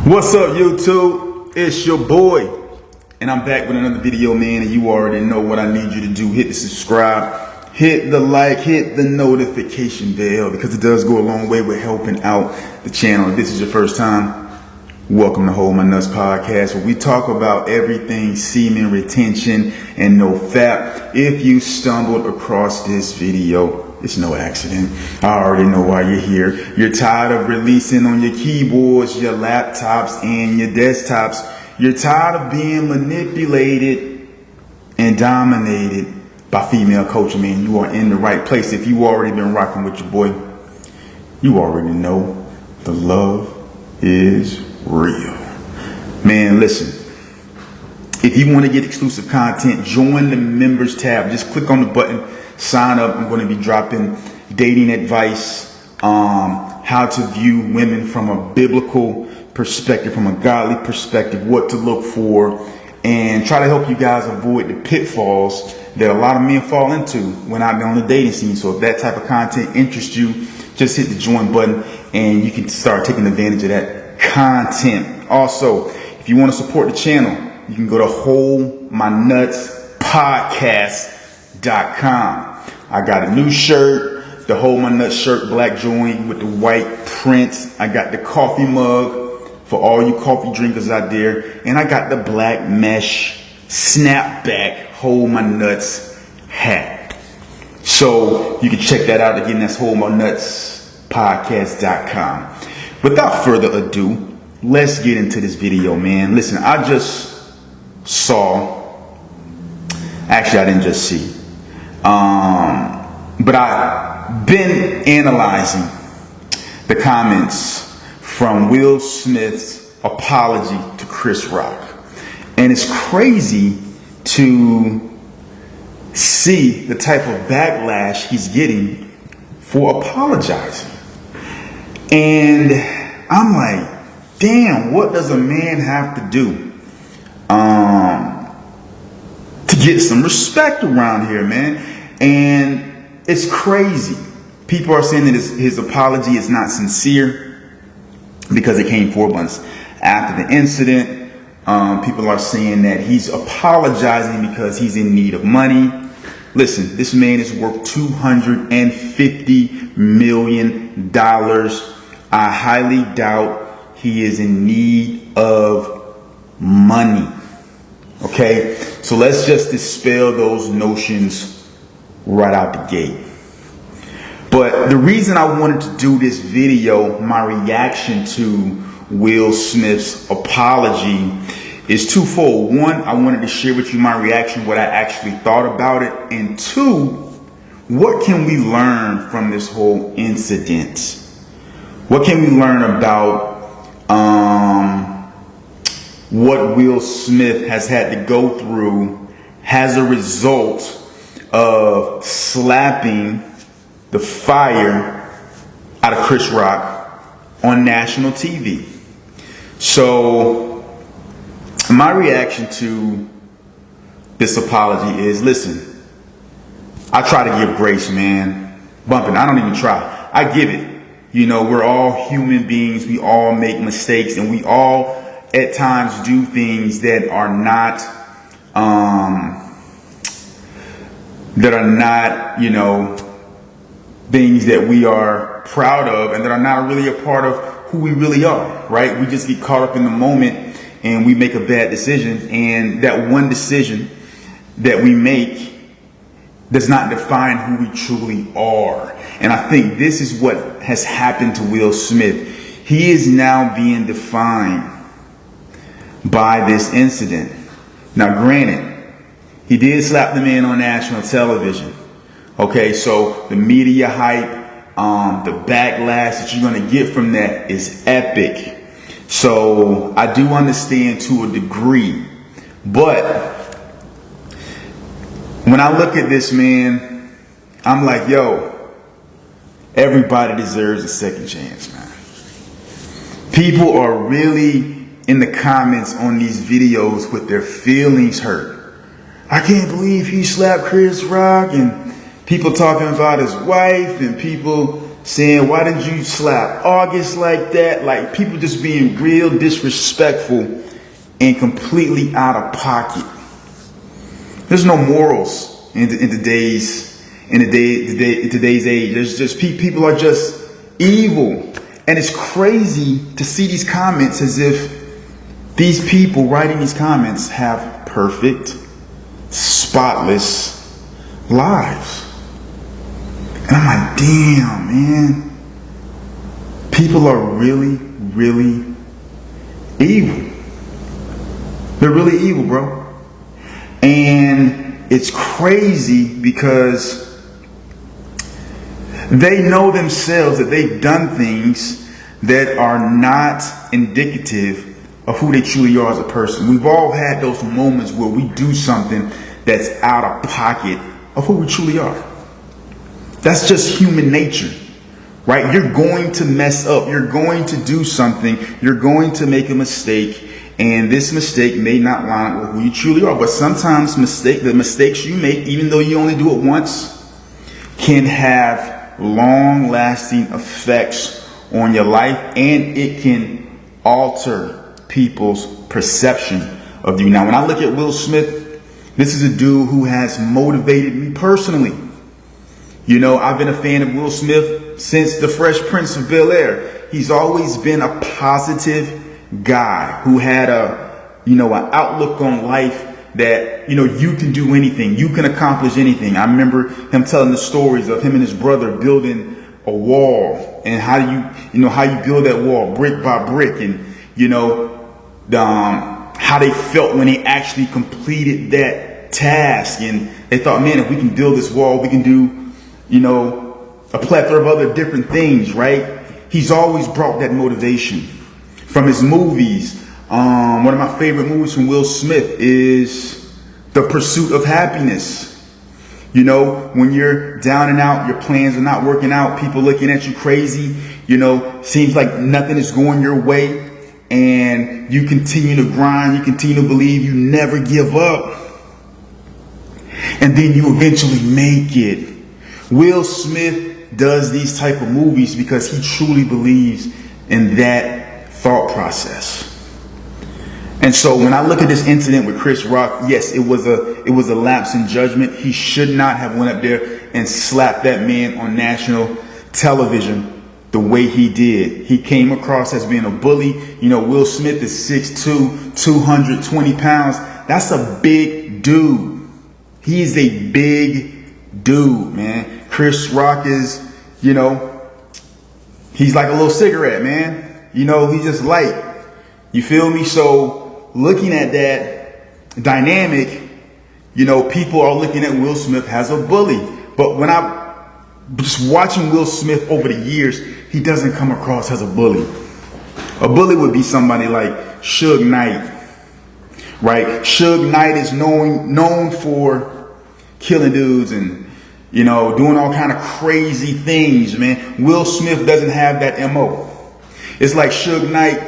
What's up, YouTube? It's your boy, and I'm back with another video, man. And you already know what I need you to do. Hit the subscribe, hit the like, hit the notification bell, because it does go a long way with helping out the channel. If this is your first time, welcome to Hold My Nuts Podcast, where we talk about everything semen retention and no fap. If you stumbled across this video, it's no accident. I already know why you're here. You're tired of releasing on your keyboards, your laptops, and your desktops. You're tired of being manipulated and dominated by female culture, man. You are in the right place. If you already been rocking with your boy, you already know the love is real. Man, listen. If you want to get exclusive content, join the members tab. Just click on the button, sign up. I'm going to be dropping dating advice, how to view women from a biblical perspective, from a godly perspective, what to look for, and try to help you guys avoid the pitfalls that a lot of men fall into when out there on the dating scene. So if that type of content interests you, just hit the join button and you can start taking advantage of that content. Also, if you want to support the channel, you can go to holdmynutspodcast.com. I got a new shirt, the Hold My Nuts shirt, black joint with the white print. I got the coffee mug for all you coffee drinkers out there. And I got the black mesh snapback Hold My Nuts hat. So you can check that out again. That's holdmynutspodcast.com. Without further ado, let's get into this video, man. Listen, I just actually I didn't just see, but I've been analyzing the comments from Will Smith's apology to Chris Rock. And it's crazy to see the type of backlash he's getting for apologizing. And I'm like, damn, what does a man have to do to get some respect around here, man? And it's crazy. People are saying that his apology is not sincere because it came 4 months after the incident. People are saying that he's apologizing because he's in need of money. Listen, this man is worth $250 million. I highly doubt he is in need of money. Okay, so let's just dispel those notions right out the gate. But the reason I wanted to do this video, my reaction to Will Smith's apology, is twofold. One, I wanted to share with you my reaction, what I actually thought about it. And two, what can we learn from this whole incident? What can we learn about what Will Smith has had to go through as a result of slapping the fire out of Chris Rock on national TV? So my reaction to this apology is, listen, I try to give grace, man. Bumping, I don't even try. I give it. You know, we're all human beings. We all make mistakes, and we all at times do things that are not, you know, things that we are proud of and that are not really a part of who we really are, right? We just get caught up in the moment and we make a bad decision, and that one decision that we make does not define who we truly are. And I think this is what has happened to Will Smith. He is now being defined by this incident. Now, granted, he did slap the man on national television. Okay, so the media hype, the backlash that you're going to get from that is epic. So I do understand to a degree, but when I look at this, man, I'm like, yo, everybody deserves a second chance, man. People are really in the comments on these videos with their feelings hurt. I can't believe he slapped Chris Rock, and people talking about his wife, and people saying, why did you slap August like that? Like people just being real disrespectful and completely out of pocket. There's no morals in today's age. There's just people are just evil. And it's crazy to see these comments as if these people writing these comments have perfect, spotless lives. And I'm like, damn, man. People are really, really evil. They're really evil, bro. And it's crazy because they know themselves that they've done things that are not indicative of who they truly are as a person. We've all had those moments where we do something that's out of pocket of who we truly are. That's just human nature, right? You're going to mess up. You're going to do something. You're going to make a mistake. And this mistake may not line up with who you truly are. But sometimes the mistakes you make, even though you only do it once, can have long-lasting effects on your life. And it can alter people's perception of you. Now, when I look at Will Smith, this is a dude who has motivated me personally. You know, I've been a fan of Will Smith since The Fresh Prince of Bel-Air. He's always been a positive guy who had an outlook on life that, you can do anything. You can accomplish anything. I remember him telling the stories of him and his brother building a wall and how you build that wall brick by brick, and, how they felt when they actually completed that task. And they thought, man, if we can build this wall, we can do, a plethora of other different things, right? He's always brought that motivation from his movies. One of my favorite movies from Will Smith is The Pursuit of Happiness. When you're down and out, your plans are not working out, people looking at you crazy, seems like nothing is going your way, and you continue to grind, you continue to believe, you never give up, and then you eventually make it. Will Smith does these type of movies because he truly believes in that thought process. And so when I look at this incident with Chris Rock, yes, it was a lapse in judgment. He should not have went up there and slapped that man on national television the way he did. He came across as being a bully. Will Smith is 6'2", 220 pounds. That's a big dude. He is a big dude, man. Chris Rock is, he's like a little cigarette, man. He's just light. You feel me? So looking at that dynamic, people are looking at Will Smith as a bully. But when I'm just watching Will Smith over the years, he doesn't come across as a bully. A bully would be somebody like Suge Knight, right? Suge Knight is known for killing dudes and, doing all kind of crazy things, man. Will Smith doesn't have that MO. It's like Suge Knight,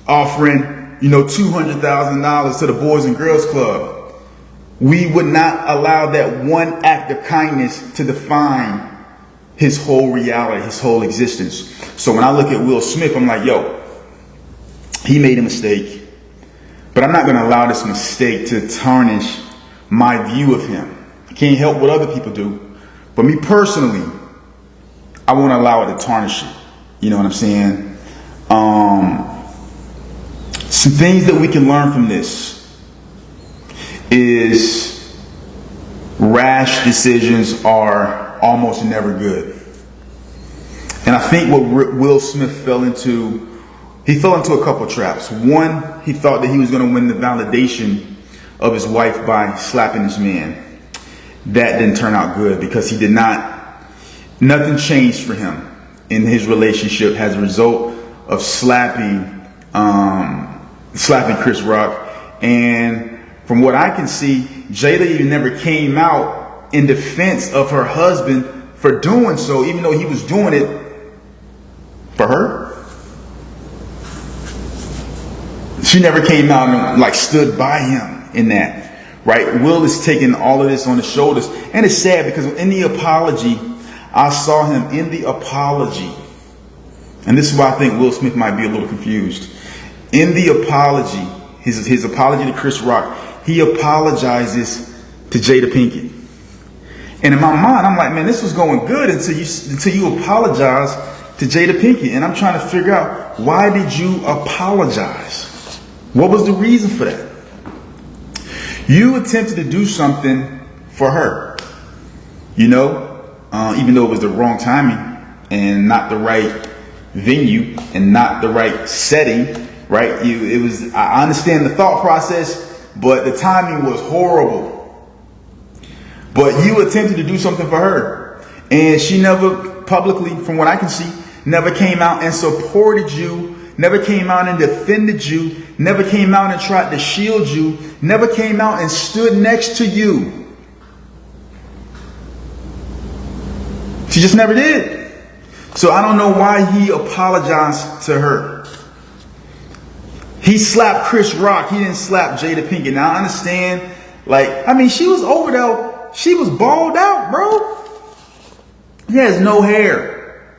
offering, $200,000 to the Boys and Girls Club. We would not allow that one act of kindness to define his whole reality, his whole existence. So when I look at Will Smith, I'm like, yo, he made a mistake, but I'm not going to allow this mistake to tarnish my view of him. I can't help what other people do, but me personally, I won't allow it to tarnish it. You know what I'm saying? Some things that we can learn from this is rash decisions are almost never good. And I think what Will Smith fell into a couple traps. One, he thought that he was going to win the validation of his wife by slapping this man. That didn't turn out good because nothing changed for him in his relationship as a result of slapping Chris Rock. And from what I can see, Jada even never came out in defense of her husband for doing so, even though he was doing it for her. She never came out and stood by him in that, right? Will is taking all of this on his shoulders, and it's sad because in the apology, I saw him in the apology. And this is why I think Will Smith might be a little confused. In the apology, his apology to Chris Rock, he apologizes to Jada Pinkett. And in my mind, I'm like, man, this was going good until you apologize to Jada Pinkett. And I'm trying to figure out, why did you apologize? What was the reason for that? You attempted to do something for her, even though it was the wrong timing and not the right venue and not the right setting, right? I understand the thought process, but the timing was horrible. But you attempted to do something for her, and she never publicly, from what I can see, never came out and supported you, never came out and defended you, never came out and tried to shield you, never came out and stood next to you. She just never did. So I don't know why he apologized to her. He slapped Chris Rock. He didn't slap Jada Pinkett. Now I understand, she was over there. She was bald out, bro. He has no hair.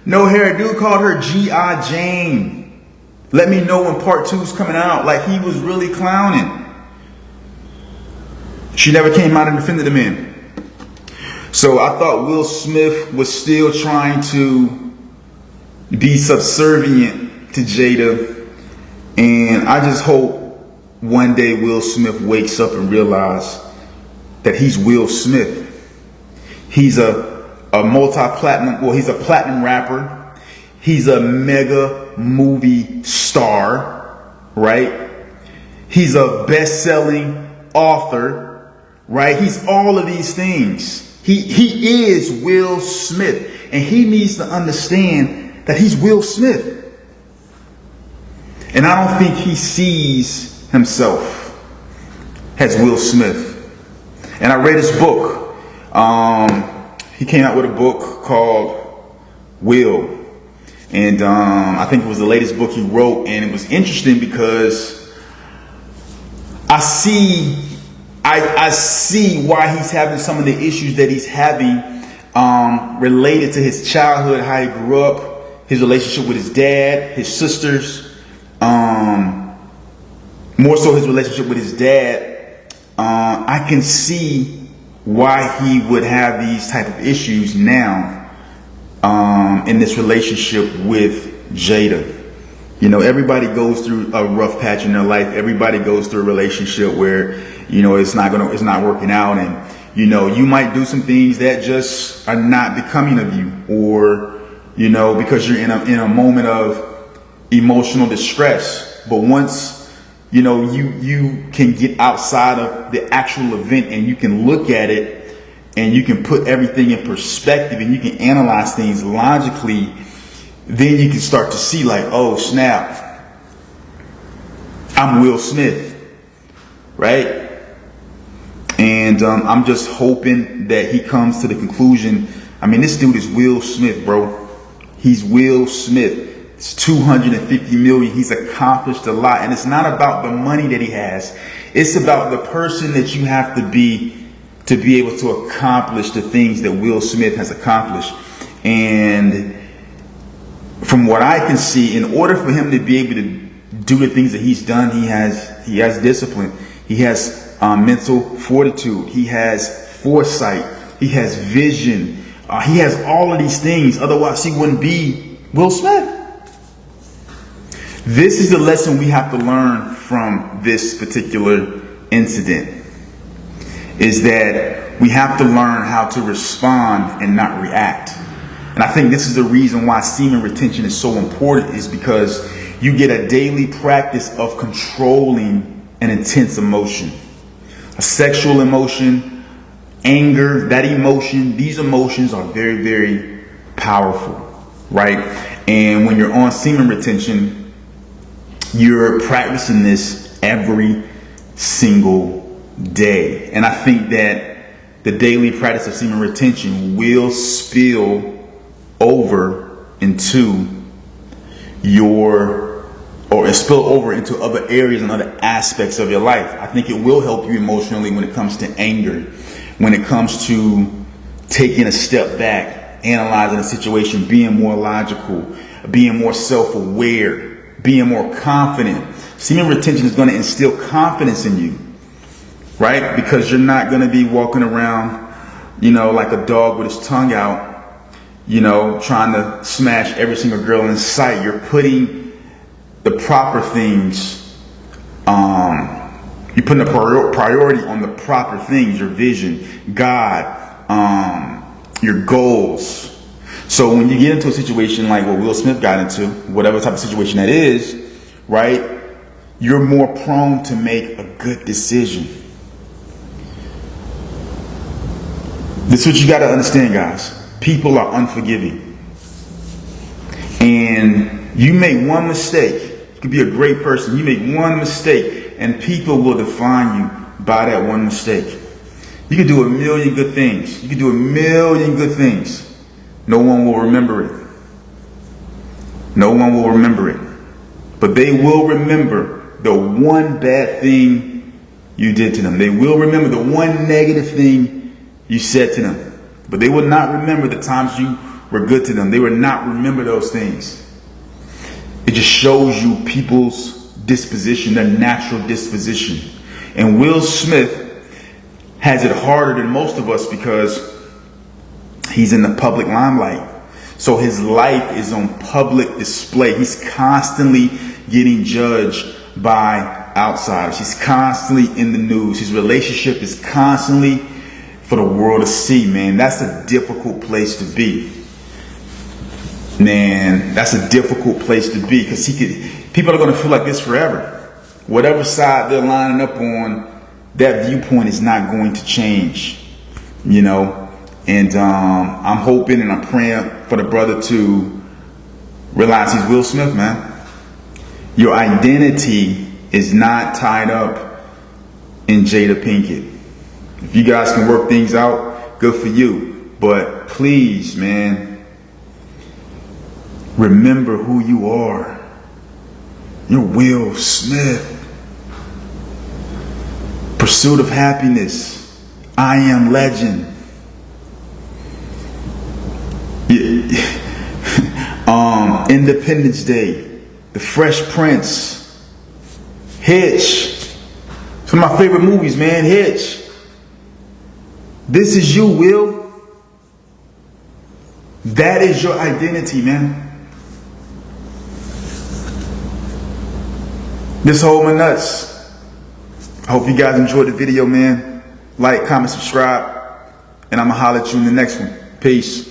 No hair. Dude called her G.I. Jane. Let me know when part 2 is coming out. Like, he was really clowning. She never came out and defended the man. So I thought Will Smith was still trying to be subservient to Jada. And I just hope one day Will Smith wakes up and realizes that he's Will Smith. He's a multi-platinum, he's a platinum rapper. He's a mega movie star, right? He's a best-selling author, right? He's all of these things. He is Will Smith, and he needs to understand that he's Will Smith. And I don't think he sees himself as Will Smith. And I read his book. He came out with a book called Will. And I think it was the latest book he wrote. And it was interesting because I see why he's having some of the issues that he's having related to his childhood, how he grew up, his relationship with his dad, his sisters, more so his relationship with his dad. I can see why he would have these type of issues now in this relationship with Jada. Everybody goes through a rough patch in their life. Everybody goes through a relationship where it's not working out, and you might do some things that just are not becoming of you, or because you're in a moment of emotional distress. But once you can get outside of the actual event and you can look at it and you can put everything in perspective and you can analyze things logically, then you can start to see like, oh snap, I'm Will Smith, right? And I'm just hoping that he comes to the conclusion. This dude is Will Smith, bro. He's Will Smith. It's 250 million. He's accomplished a lot. And it's not about the money that he has. It's about the person that you have to be able to accomplish the things that Will Smith has accomplished. And from what I can see, in order for him to be able to do the things that he's done, he has discipline. He has mental fortitude. He has foresight. He has vision. He has all of these things. Otherwise, he wouldn't be Will Smith. This is the lesson we have to learn from this particular incident, is that we have to learn how to respond and not react. And I think this is the reason why semen retention is so important, is because you get a daily practice of controlling an intense emotion, a sexual emotion, anger, that emotion. These emotions are very, very powerful, right? And when you're on semen retention, you're practicing this every single day. And I think that the daily practice of semen retention will spill over into other areas and other aspects of your life. I think it will help you emotionally when it comes to anger, when it comes to taking a step back analyzing a situation, being more logical, being more self-aware, being more confident. Semen retention is going to instill confidence in you, right? Because you're not going to be walking around, you know, like a dog with his tongue out, you know, trying to smash every single girl in sight. You're putting the proper things, you're putting a priority on the proper things, your vision, God, your goals. So when you get into a situation like what Will Smith got into, whatever type of situation that is, right, you're more prone to make a good decision. This is what you got to understand, guys. People are unforgiving. And you make one mistake, you could be a great person, you make one mistake, and people will define you by that one mistake. You can do a million good things. You can do a million good things. No one will remember it. No one will remember it. But they will remember the one bad thing you did to them. They will remember the one negative thing you said to them. But they will not remember the times you were good to them. They will not remember those things. It just shows you people's disposition, their natural disposition. And Will Smith has it harder than most of us because he's in the public limelight. So his life is on public display. He's constantly getting judged by outsiders. He's constantly in the news. His relationship is constantly for the world to see, man. That's a difficult place to be. Man, that's a difficult place to be because people are going to feel like this forever. Whatever side they're lining up on, that viewpoint is not going to change, you know. And I'm hoping and I'm praying for the brother to realize he's Will Smith, man. Your identity is not tied up in Jada Pinkett. If you guys can work things out, good for you. But please, man, remember who you are. You're Will Smith. Pursuit of Happiness. I Am Legend. Independence Day. The Fresh Prince. Hitch. It's one of my favorite movies, man. Hitch. This is you, Will. That is your identity, man. This whole my nuts. I hope you guys enjoyed the video, man. Like, comment, subscribe, and I'm gonna holler at you in the next one. Peace.